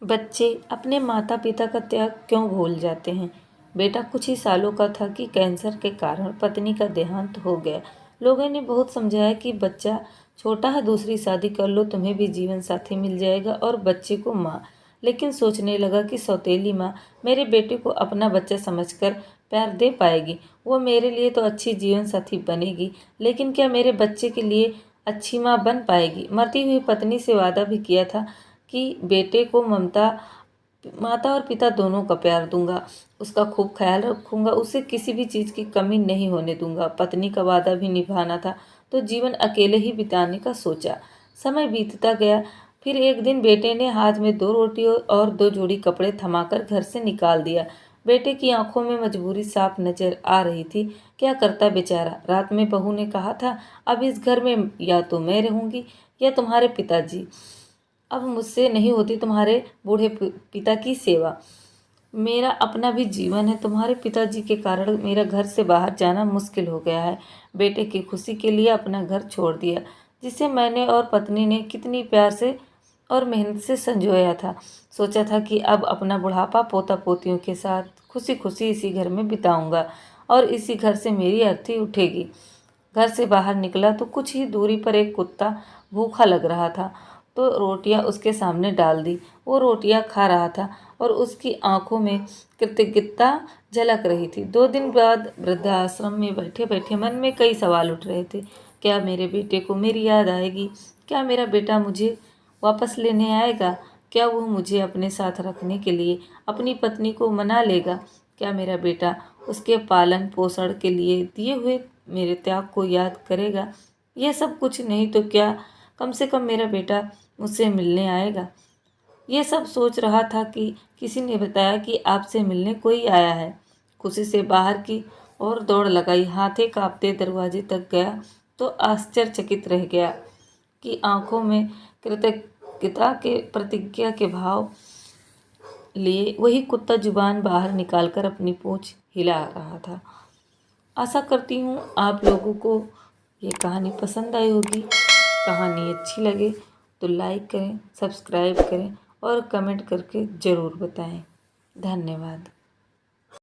बच्चे अपने माता पिता का त्याग क्यों भूल जाते हैं। बेटा कुछ ही सालों का था कि कैंसर के कारण पत्नी का देहांत हो गया। लोगों ने बहुत समझाया कि बच्चा छोटा है, दूसरी शादी कर लो, तुम्हें भी जीवन साथी मिल जाएगा और बच्चे को माँ। लेकिन सोचने लगा कि सौतेली माँ मेरे बेटे को अपना बच्चा समझकर प्यार दे पाएगी। वो मेरे लिए तो अच्छी जीवन साथी बनेगी, लेकिन क्या मेरे बच्चे के लिए अच्छी माँ बन पाएगी। मरती हुई पत्नी से वादा भी किया था कि बेटे को माता और पिता दोनों का प्यार दूंगा, उसका खूब ख्याल रखूंगा, उसे किसी भी चीज़ की कमी नहीं होने दूंगा। पत्नी का वादा भी निभाना था तो जीवन अकेले ही बिताने का सोचा। समय बीतता गया। फिर एक दिन बेटे ने हाथ में 2 रोटी और 2 जोड़ी कपड़े थमाकर घर से निकाल दिया। बेटे की आंखों में मजबूरी साफ नजर आ रही थी। क्या करता बेचारा। रात में बहू ने कहा था, अब इस घर में या तो मैं रहूंगी या तुम्हारे पिताजी। अब मुझसे नहीं होती तुम्हारे बूढ़े पिता की सेवा। मेरा अपना भी जीवन है, तुम्हारे पिताजी के कारण मेरा घर से बाहर जाना मुश्किल हो गया है। बेटे की खुशी के लिए अपना घर छोड़ दिया, जिसे मैंने और पत्नी ने कितनी प्यार से और मेहनत से संजोया था। सोचा था कि अब अपना बुढ़ापा पोता पोतियों के साथ खुशी खुशी इसी घर में बिताऊंगा और इसी घर से मेरी अर्थी उठेगी। घर से बाहर निकला तो कुछ ही दूरी पर एक कुत्ता भूखा लग रहा था, तो रोटियां उसके सामने डाल दी। वो रोटियां खा रहा था और उसकी आंखों में कृतज्ञता झलक रही थी। 2 दिन बाद वृद्धाश्रम में बैठे बैठे मन में कई सवाल उठ रहे थे। क्या मेरे बेटे को मेरी याद आएगी? क्या मेरा बेटा मुझे वापस लेने आएगा? क्या वो मुझे अपने साथ रखने के लिए अपनी पत्नी को मना लेगा? क्या मेरा बेटा उसके पालन पोषण के लिए दिए हुए मेरे त्याग को याद करेगा? यह सब कुछ नहीं तो क्या, कम से कम मेरा बेटा मुझसे मिलने आएगा। ये सब सोच रहा था कि किसी ने बताया कि आपसे मिलने कोई आया है। खुशी से बाहर की ओर दौड़ लगाई। हाथे कांपते दरवाजे तक गया तो आश्चर्यचकित रह गया कि आंखों में कृतज्ञता के प्रतिज्ञा के भाव लिए वही कुत्ता जुबान बाहर निकालकर अपनी पूंछ हिला रहा था। आशा करती हूँ आप लोगों को ये कहानी पसंद आई होगी। कहानी अच्छी लगे तो लाइक करें, सब्सक्राइब करें और कमेंट करके ज़रूर बताएं। धन्यवाद।